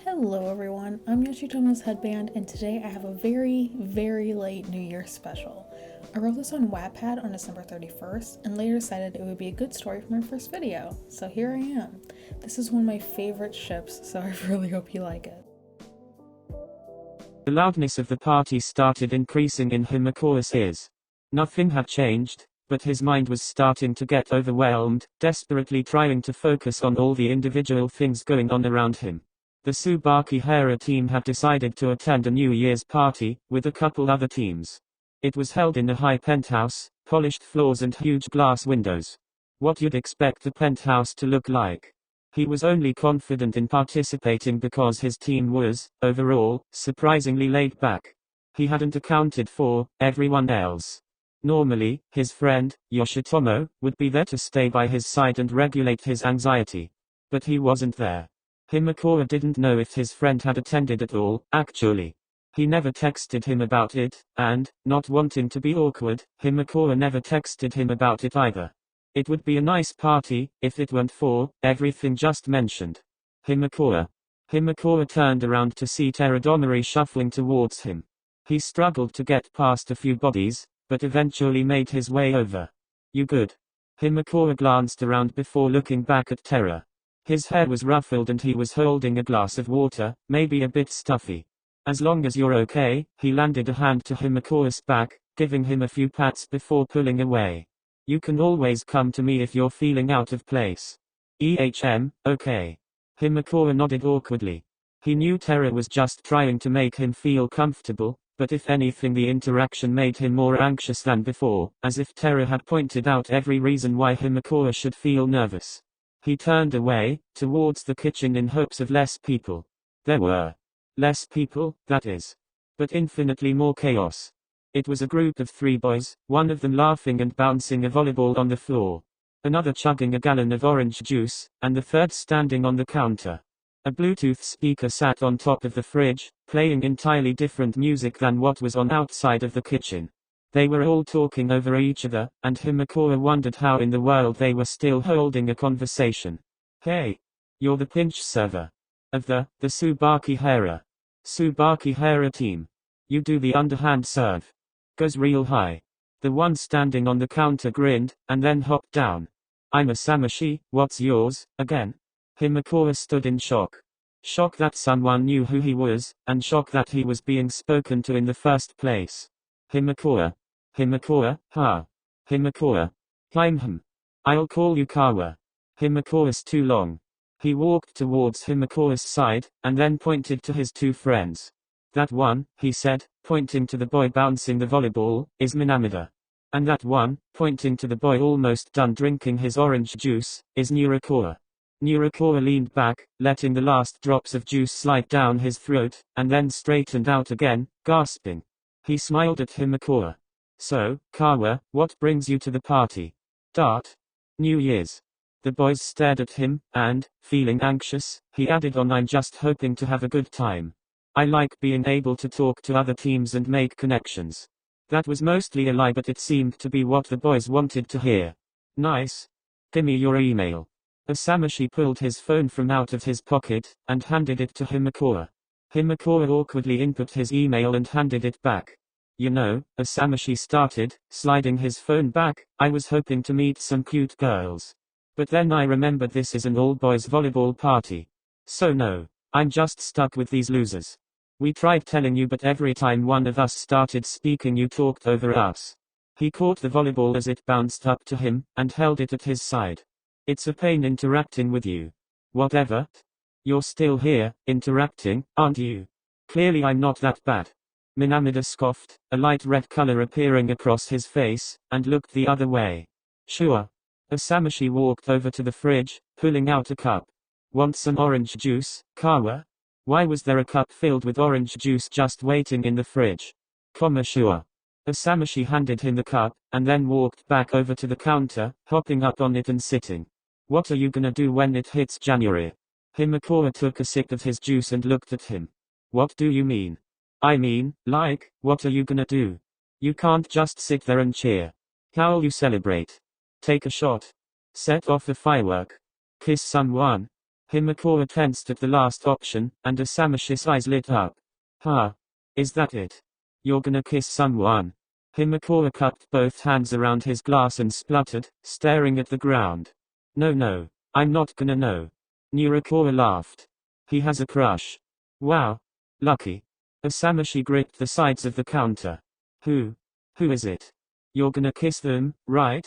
Hello everyone, I'm Yoshitomo's Headband, and today I have a very late New Year special. I wrote this on Wattpad on December 31st and later decided it would be a good story for my first video, so here I am. This is one of my favorite ships, so I really hope you like it. The loudness of the party started increasing in Himekawa's ears. Nothing had changed, but his mind was starting to get overwhelmed, desperately trying to focus on all the individual things going on around him. The Tsubaki Hara team had decided to attend a New Year's party, with a couple other teams. It was held in a high penthouse, polished floors and huge glass windows. What you'd expect a penthouse to look like. He was only confident in participating because his team was, overall, surprisingly laid back. He hadn't accounted for everyone else. Normally, his friend, Yoshitomo, would be there to stay by his side and regulate his anxiety. But he wasn't there. Himekawa didn't know if his friend had attended at all, actually. He never texted him about it, and, not wanting to be awkward, Himekawa never texted him about it either. It would be a nice party, if it weren't for everything just mentioned. Himekawa. Himekawa turned around to see Teradomori shuffling towards him. He struggled to get past a few bodies, but eventually made his way over. You good? Himekawa glanced around before looking back at Tera. His hair was ruffled and he was holding a glass of water, maybe a bit stuffy. As long as you're okay, he landed a hand to Himekawa's back, giving him a few pats before pulling away. You can always come to me if you're feeling out of place. Okay. Himekawa nodded awkwardly. He knew Tera was just trying to make him feel comfortable, but if anything the interaction made him more anxious than before, as if Tera had pointed out every reason why Himekawa should feel nervous. He turned away, towards the kitchen in hopes of less people. There were less people, that is. But infinitely more chaos. It was a group of 3 boys, one of them laughing and bouncing a volleyball on the floor. Another chugging a gallon of orange juice, and the third standing on the counter. A Bluetooth speaker sat on top of the fridge, playing entirely different music than what was on outside of the kitchen. They were all talking over each other, and Himekawa wondered how in the world they were still holding a conversation. Hey! You're the pinch server. Of the Tsubaki Hara. Tsubaki Hara team. You do the underhand serve. Goes real high. The one standing on the counter grinned, and then hopped down. I'm a Samashi, what's yours, again? Himekawa stood in shock. Shock that someone knew who he was, and shock that he was being spoken to in the first place. Himekawa. Ha. Himekawa. Him. I'll call you Kawa. Himekawa's too long. He walked towards Himekawa's side, and then pointed to his 2 friends. That one, he said, pointing to the boy bouncing the volleyball, is Minamida. And that one, pointing to the boy almost done drinking his orange juice, is Nurikawa. Nurikawa leaned back, letting the last drops of juice slide down his throat, and then straightened out again, gasping. He smiled at Himekawa. So, Kawa, what brings you to the party? Dart? New Year's. The boys stared at him, and, feeling anxious, he added on, I'm just hoping to have a good time. I like being able to talk to other teams and make connections. That was mostly a lie, but it seemed to be what the boys wanted to hear. Nice. Gimme your email. Asamashi pulled his phone from out of his pocket, and handed it to Himekawa. Himekawa awkwardly input his email and handed it back. You know, Asamashi started, sliding his phone back, I was hoping to meet some cute girls. But then I remembered this is an all-boys volleyball party. So no. I'm just stuck with these losers. We tried telling you, but every time one of us started speaking you talked over us. He caught the volleyball as it bounced up to him, and held it at his side. It's a pain interacting with you. Whatever. You're still here, interacting, aren't you? Clearly I'm not that bad. Minamida scoffed, a light red color appearing across his face, and looked the other way. Sure. Asamashi walked over to the fridge, pulling out a cup. Want some orange juice, Kawa? Why was there a cup filled with orange juice just waiting in the fridge? Sure. Asamashi handed him the cup, and then walked back over to the counter, hopping up on it and sitting. What are you gonna do when it hits January? Himekawa took a sip of his juice and looked at him. What do you mean? I mean, like, what are you gonna do? You can't just sit there and cheer. How'll you celebrate? Take a shot? Set off a firework? Kiss someone? Himekawa tensed at the last option, and Asamishi's eyes lit up. Huh? Is that it? You're gonna kiss someone? Himekawa cupped both hands around his glass and spluttered, staring at the ground. No, I'm not gonna no. Nurikawa laughed. He has a crush. Wow. Lucky. Asamishi gripped the sides of the counter. Who? Who is it? You're gonna kiss them, right?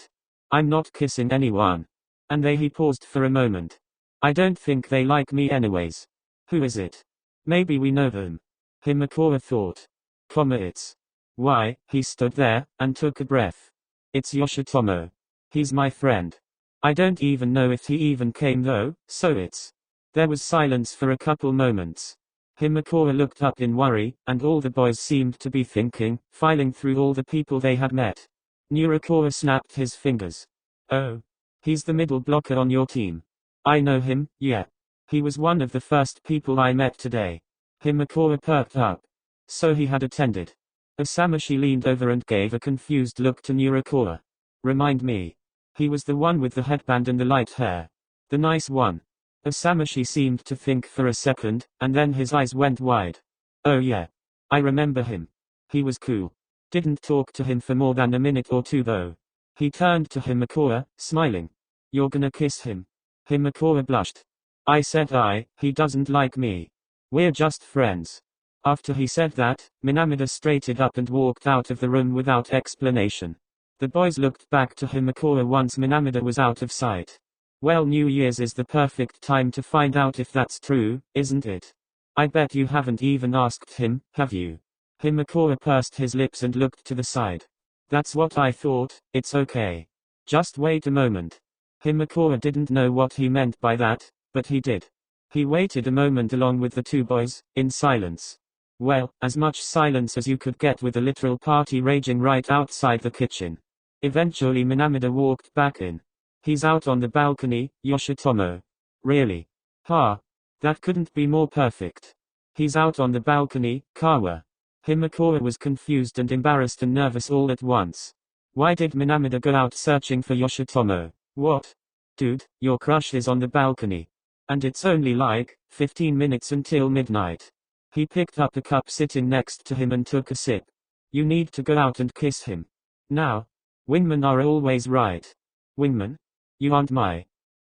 I'm not kissing anyone. And he paused for a moment. I don't think they like me anyways. Who is it? Maybe we know them. Himekawa thought. It's. Why, he stood there, and took a breath. It's Yoshitomo. He's my friend. I don't even know if he even came though, so it's. There was silence for a couple moments. Himekawa looked up in worry, and all the boys seemed to be thinking, filing through all the people they had met. Nurikawa snapped his fingers. Oh. He's the middle blocker on your team. I know him, yeah. He was one of the first people I met today. Himekawa perked up. So he had attended. Asamishi leaned over and gave a confused look to Nurikawa. Remind me. He was the one with the headband and the light hair. The nice one. Asamishi seemed to think for a second, and then his eyes went wide. Oh yeah. I remember him. He was cool. Didn't talk to him for more than a minute or two though. He turned to Himekawa, smiling. You're gonna kiss him. Himekawa blushed. I said he doesn't like me. We're just friends. After he said that, Minamida straightened up and walked out of the room without explanation. The boys looked back to Himekawa once Minamida was out of sight. Well, New Year's is the perfect time to find out if that's true, isn't it? I bet you haven't even asked him, have you? Himekawa pursed his lips and looked to the side. That's what I thought, it's okay. Just wait a moment. Himekawa didn't know what he meant by that, but he did. He waited a moment along with the two boys, in silence. Well, as much silence as you could get with a literal party raging right outside the kitchen. Eventually Minamida walked back in. He's out on the balcony, Yoshitomo. Really? That couldn't be more perfect. He's out on the balcony, Kawa. Himekawa was confused and embarrassed and nervous all at once. Why did Minamida go out searching for Yoshitomo? What? Dude, your crush is on the balcony. And it's only like 15 minutes until midnight. He picked up a cup sitting next to him and took a sip. You need to go out and kiss him. Now. Wingmen are always right. Wingmen? You aren't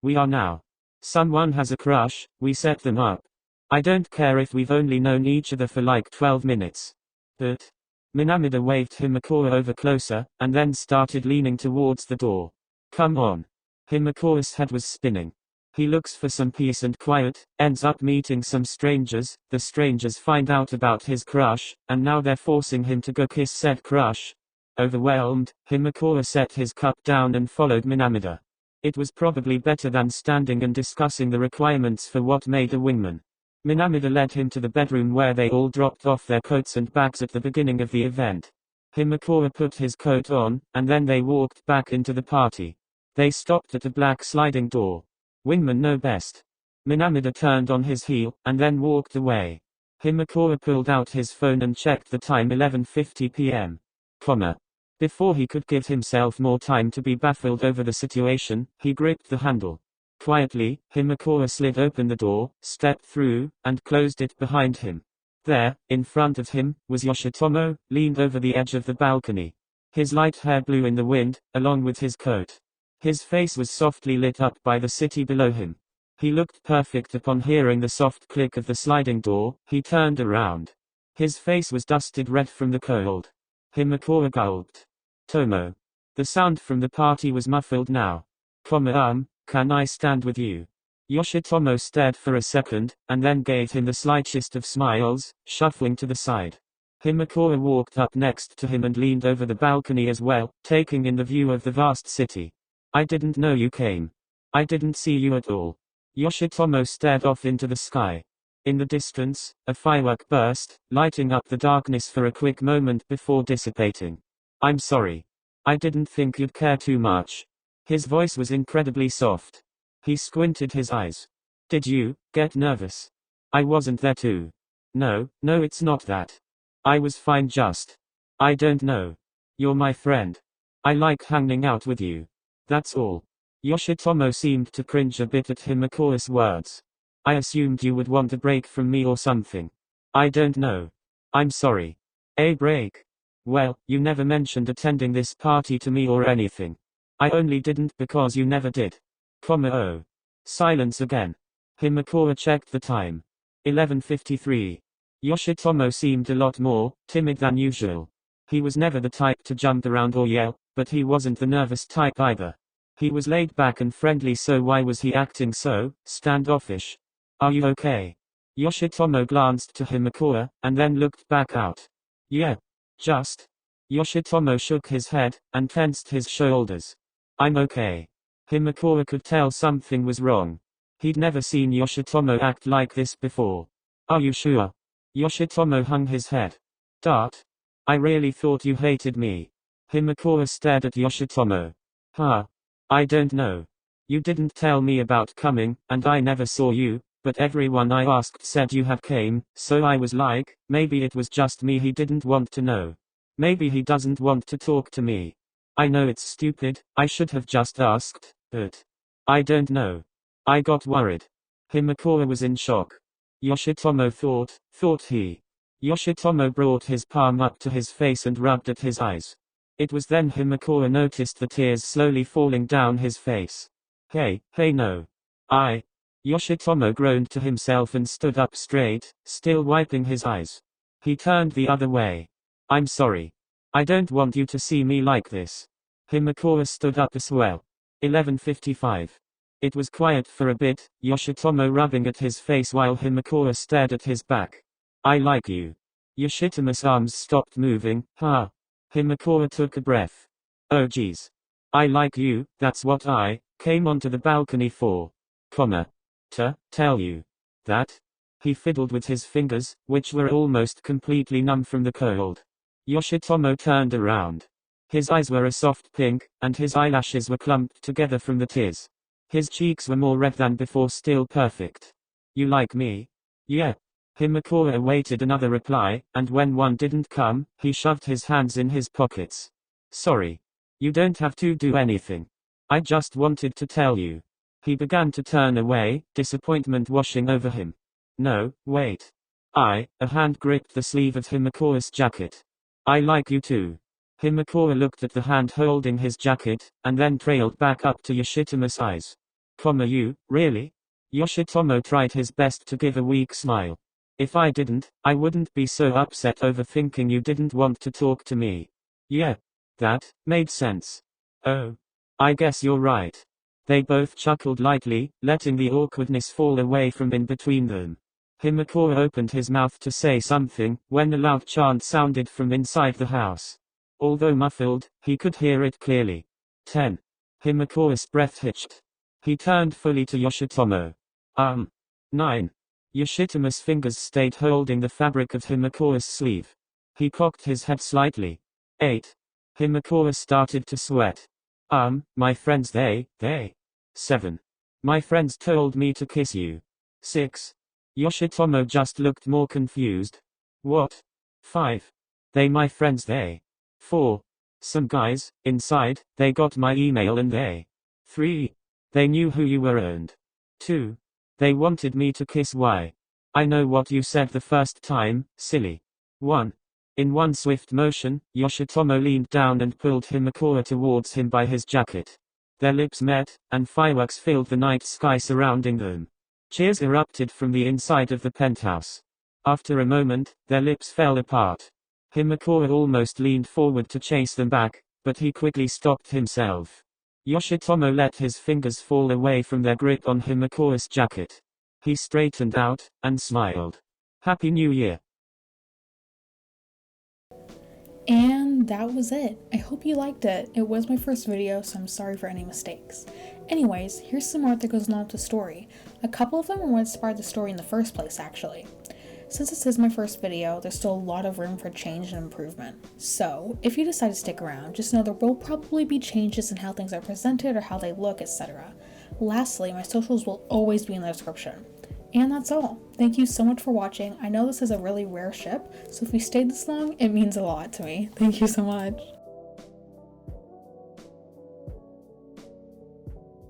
We are now. Someone has a crush, we set them up. I don't care if we've only known each other for like 12 minutes. But. Minamida waved Himekawa over closer, and then started leaning towards the door. Come on. Himekawa's head was spinning. He looks for some peace and quiet, ends up meeting some strangers, the strangers find out about his crush, and now they're forcing him to go kiss said crush. Overwhelmed, Himekawa set his cup down and followed Minamida. It was probably better than standing and discussing the requirements for what made a wingman. Minamida led him to the bedroom where they all dropped off their coats and bags at the beginning of the event. Himekawa put his coat on, and then they walked back into the party. They stopped at a black sliding door. Wingmen know best. Minamida turned on his heel, and then walked away. Himekawa pulled out his phone and checked the time 11:50 p.m. Before he could give himself more time to be baffled over the situation, he gripped the handle. Quietly, Himekawa slid open the door, stepped through, and closed it behind him. There, in front of him, was Yoshitomo, leaned over the edge of the balcony. His light hair blew in the wind, along with his coat. His face was softly lit up by the city below him. He looked perfect upon hearing the soft click of the sliding door. He turned around. His face was dusted red from the cold. Himekawa gulped. Tomo. The sound from the party was muffled now. Can I stand with you? Yoshitomo stared for a second, and then gave him the slightest of smiles, shuffling to the side. Himekawa walked up next to him and leaned over the balcony as well, taking in the view of the vast city. I didn't know you came. I didn't see you at all. Yoshitomo stared off into the sky. In the distance, a firework burst, lighting up the darkness for a quick moment before dissipating. I'm sorry. I didn't think you'd care too much. His voice was incredibly soft. He squinted his eyes. Did you get nervous? I wasn't there too. No, it's not that. I was fine just. I don't know. You're my friend. I like hanging out with you. That's all. Yoshitomo seemed to cringe a bit at Himekawa's words. I assumed you would want a break from me or something. I don't know. I'm sorry. A break? Well, you never mentioned attending this party to me or anything. I only didn't because you never did. Oh. Silence again. Himekawa checked the time. 11:53. Yoshitomo seemed a lot more timid than usual. He was never the type to jump around or yell, but he wasn't the nervous type either. He was laid back and friendly, so why was he acting so standoffish? Are you okay? Yoshitomo glanced to Himekawa, and then looked back out. Yeah. Just. Yoshitomo shook his head, and tensed his shoulders. I'm okay. Himekawa could tell something was wrong. He'd never seen Yoshitomo act like this before. Are you sure? Yoshitomo hung his head. Dart? I really thought you hated me. Himekawa stared at Yoshitomo. Huh? I don't know. You didn't tell me about coming, and I never saw you, but everyone I asked said you had came, so I was like, maybe it was just me he didn't want to know. Maybe he doesn't want to talk to me. I know it's stupid, I should have just asked, but I don't know. I got worried. Himekawa was in shock. Yoshitomo thought he. Yoshitomo brought his palm up to his face and rubbed at his eyes. It was then Himekawa noticed the tears slowly falling down his face. Hey no. Yoshitomo groaned to himself and stood up straight, still wiping his eyes. He turned the other way. I'm sorry. I don't want you to see me like this. Himekawa stood up as well. 11:55. It was quiet for a bit, Yoshitomo rubbing at his face while Himekawa stared at his back. I like you. Yoshitomo's arms stopped moving. Himekawa took a breath. Oh geez. I like you, that's what I came onto the balcony for. To tell you. That? He fiddled with his fingers, which were almost completely numb from the cold. Yoshitomo turned around. His eyes were a soft pink, and his eyelashes were clumped together from the tears. His cheeks were more red than before, still perfect. You like me? Yeah. Himekawa awaited another reply, and when one didn't come, he shoved his hands in his pockets. Sorry. You don't have to do anything. I just wanted to tell you. He began to turn away, disappointment washing over him. No, wait. A hand gripped the sleeve of Himekawa's jacket. I like you too. Himekawa looked at the hand holding his jacket, and then trailed back up to Yoshitomo's eyes. You, really? Yoshitomo tried his best to give a weak smile. If I didn't, I wouldn't be so upset over thinking you didn't want to talk to me. Yeah. That made sense. Oh. I guess you're right. They both chuckled lightly, letting the awkwardness fall away from in between them. Himekawa opened his mouth to say something, when a loud chant sounded from inside the house. Although muffled, he could hear it clearly. 10. Himekawa's breath hitched. He turned fully to Yoshitomo. 9. Yoshitomo's fingers stayed holding the fabric of Himekawa's sleeve. He cocked his head slightly. 8. Himekawa started to sweat. My friends they. 7. My friends told me to kiss you. 6. Yoshitomo just looked more confused. What? 5. My friends they. 4. Some guys, inside, they got my email and they. 3. They knew who you were and. 2. They wanted me to kiss why. I know what you said the first time, silly. 1. In one swift motion, Yoshitomo leaned down and pulled Himekawa towards him by his jacket. Their lips met, and fireworks filled the night sky surrounding them. Cheers erupted from the inside of the penthouse. After a moment, their lips fell apart. Himekawa almost leaned forward to chase them back, but he quickly stopped himself. Yoshitomo let his fingers fall away from their grip on Himekawa's jacket. He straightened out, and smiled. Happy New Year. And that was it. I hope you liked it. It was my first video, so I'm sorry for any mistakes. Anyways, here's some art that goes along with the story. A couple of them are what inspired the story in the first place, actually. Since this is my first video, there's still a lot of room for change and improvement. So, if you decide to stick around, just know there will probably be changes in how things are presented or how they look, etc. Lastly, my socials will always be in the description. And that's all. Thank you so much for watching. I know this is a really rare ship, so if we stayed this long, it means a lot to me. Thank you so much.